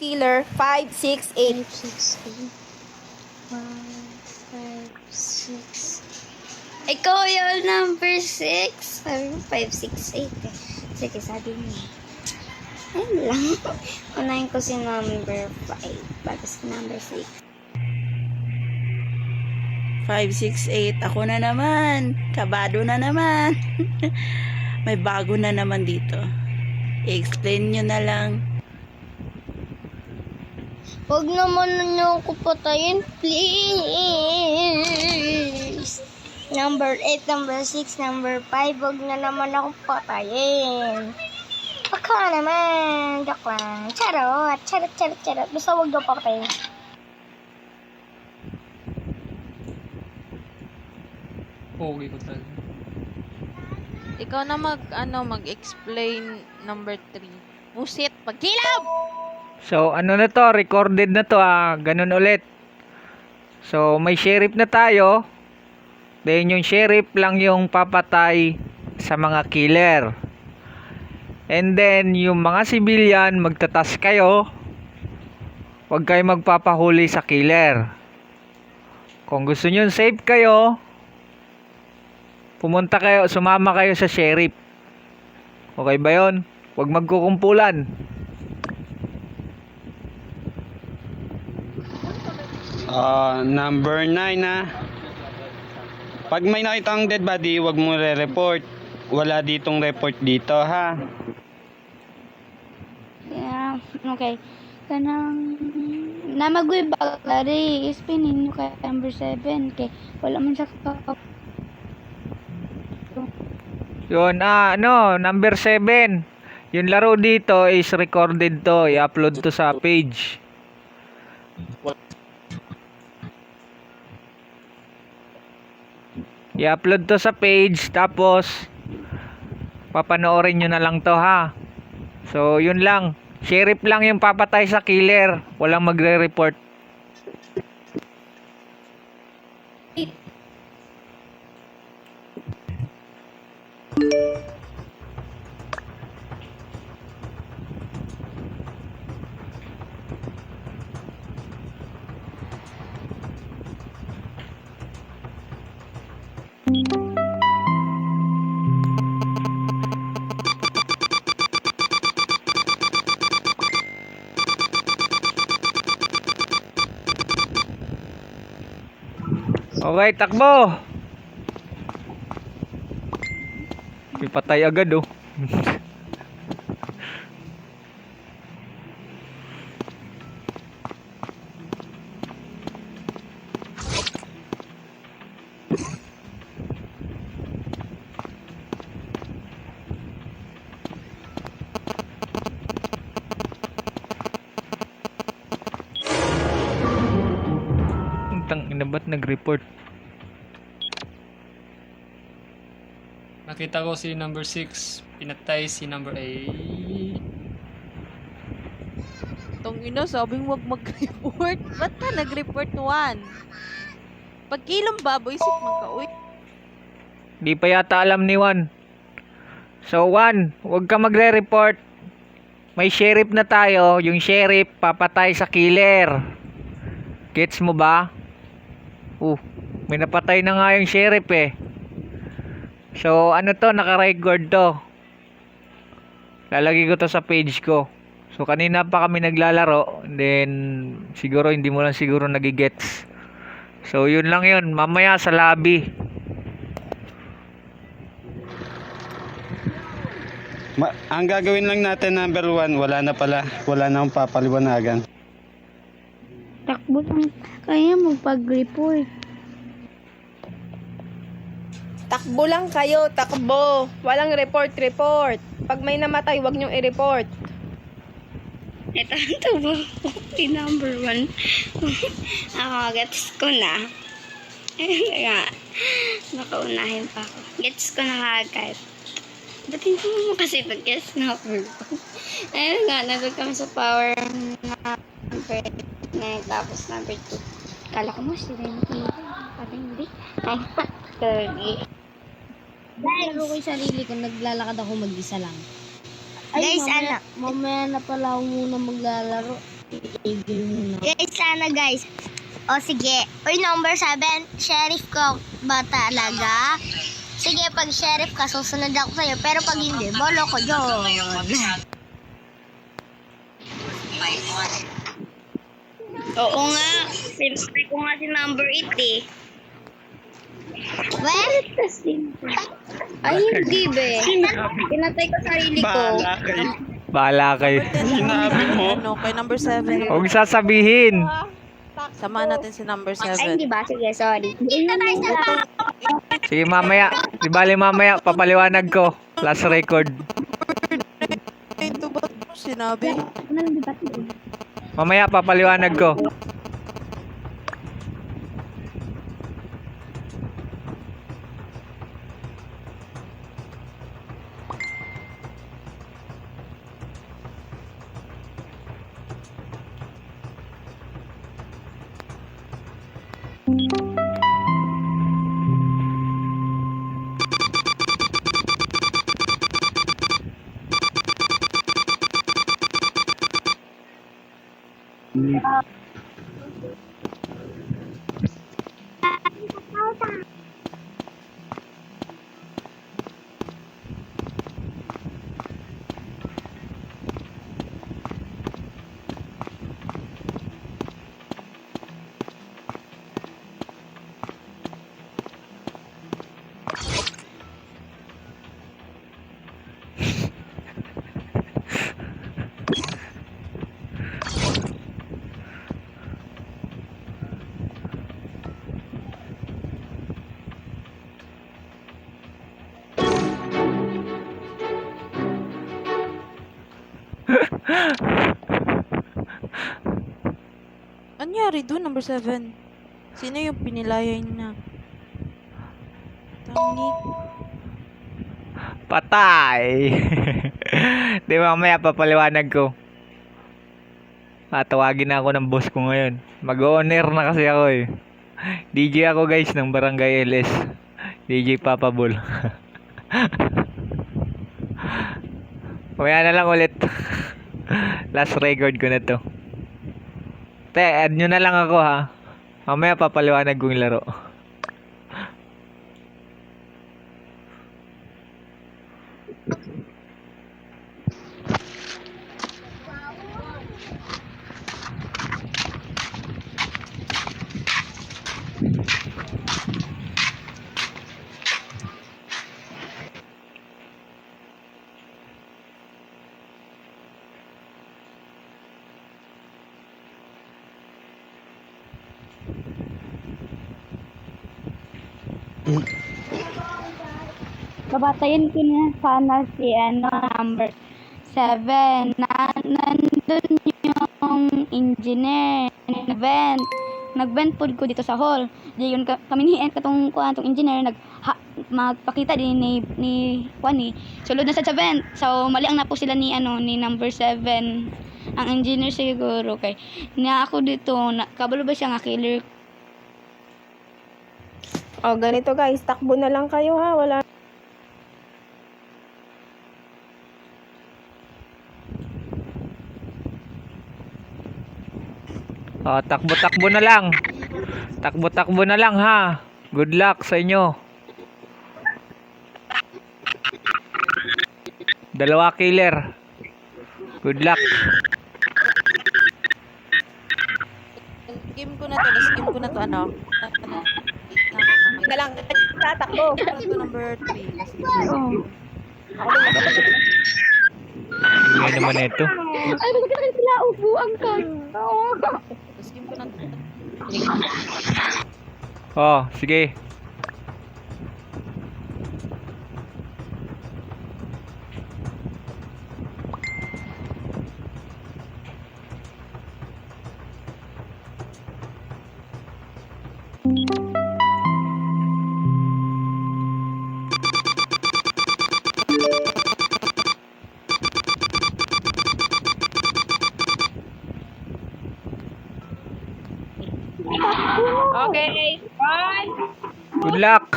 Killer 568. 568. 5, 6. Ikaw yung number 6. Sabi mo 568 eh. Sige, sabi mo. Ayun lang. Unahin ko si number 5 bago si number 6. 568. Ako na naman. Kabado na naman. May bago na naman dito. I-explain nyo na lang. Huwag naman niyo ako patayin, please. Number 8, number 6, number 5. Huwag na naman ako patayin. Baka naman. Joke lang. Charot. Charot, charot, charot. Basta huwag daw patayin. Okay ko talaga. Ikaw na mag-explain number 3. Pusit, pagkilap! So, ano na to? Recorded na to Ganun ulit. So, may sheriff na tayo. Then, yung sheriff lang yung papatay sa mga killer. And then, yung mga civilian, magtatas kayo. Huwag kayo magpapahuli sa killer. Kung gusto nyo safe kayo, pumunta kayo, sumama kayo sa sheriff. Okay ba yun? Huwag magkukumpulan. Number 9 Pag may nakita kang dead body, wag mo re-report. Wala ditong report dito, ha? Yeah, okay. Kanang na magwibagari, ispinin nyo kay number 7. Kay wala man siya Yun, number 7. Yung laro dito is recorded to. I-upload to sa page. I-upload to sa page. Tapos, papanoorin nyo na lang to, ha? So, yun lang. Sheriff lang yung papatay sa killer. Walang magre-report. Okay, takbo. Ipatay agad, oh. Ina, ba't nag-report? Nakita ko si number 6, pinatay si number 8. Tong ina, sabing wag mag-report. Ba't ka nag-report 1? Pagkilong baboy, isip magka-uy. Di pa yata alam ni Juan. So, Juan, huwag ka magre-report. May sheriff na tayo. Yung sheriff, papatay sa killer. Gets mo ba? May napatay na nga yung sheriff eh. So, ano to? Naka-record to. Lalagay ko to sa page ko. So, kanina pa kami naglalaro. Then, siguro, hindi mo lang siguro nagigets. So, yun lang yun. Mamaya sa lobby. Ang gagawin lang natin, number 1, wala na pala. Wala na akong papaliwanagan. takbo lang. Kaya magpag-report. Takbo lang kayo, takbo. Walang report. Pag may namatay, wag nyong i-report. Ito ba? Si number 1. Ako, gets ko na. Kaya, baka unahin pa ako. Gets ko na agad. Ba't hindi mo kasi pag-guess number 1? Ayun nga, nandun kami sa power number 9, tapos number 2. Kala ko mo sila yung ilan. Pati hindi. Ay, sorry. Laro ko yung sarili ko, naglalakad ako mag-isa lang. Ay, Guys, mamaya na pala ako muna maglalaro. Guys, sana guys. O sige. Uy, number 7. Sheriff ko ba talaga? Sige, pag sheriff ka, susunod ako sa'yo. Pero pag hindi, bolo ko yun. Oo nga. Pinatay ko nga si number 8 eh. Well, Ay, hindi be. Pinatay ko sarili ko. Bahala kayo. Bahala kayo. Sinabi mo. Ano, kay number 7. Huwag sasabihin. Samahan natin si number Ay, 7. hindi ba? Sige, sorry. Sige, mamaya. Di bali mamaya, papaliwanag ko. Last record. Ito ba sinabi? Mamaya, papaliwanag ko. Anyari doon, number 7? Sino yung pinilayan niya? Tangi. Patay! Di ba, mamaya papaliwanag ko. Tawagin na ako ng boss ko ngayon. Mag-owner na kasi ako eh. DJ ako guys ng Barangay LS. DJ Papa Bull. Mamaya na lang ulit. Last record ko na to. Te, add nyo na lang ako ha. Mamaya papaliwanag ko yung laro. Babatayin ko na sana si number 7 na nandun yung engineer nag-vent po ko dito sa hall. Di yun kami ni katong engineer magpakita din ni Wani. Sulod na sa vent. So mali ang napo sila ni ni number 7. Ang engineer siguro kay na ako dito kabalo ba siya nga killer. O, ganito guys, takbo na lang kayo ha, wala. Takbo-takbo na lang. Takbo-takbo na lang ha. Good luck sa inyo. 2 killer. Good luck. Game ko na to, ano? Na lang, tatakbo. Ito number 3. Ano naman ito? Ay, bakit na sila upuan ka? Game ko na to. Oh, sige. Okay, bye! Good luck.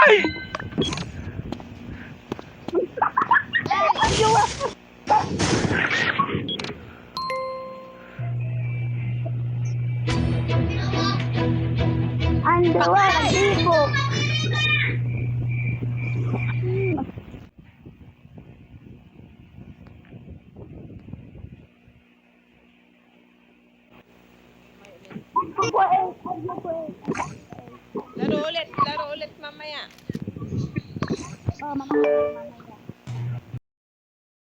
Ay! Ang duwa, tipo. Laro ulit mamaya. Oh, mamaya.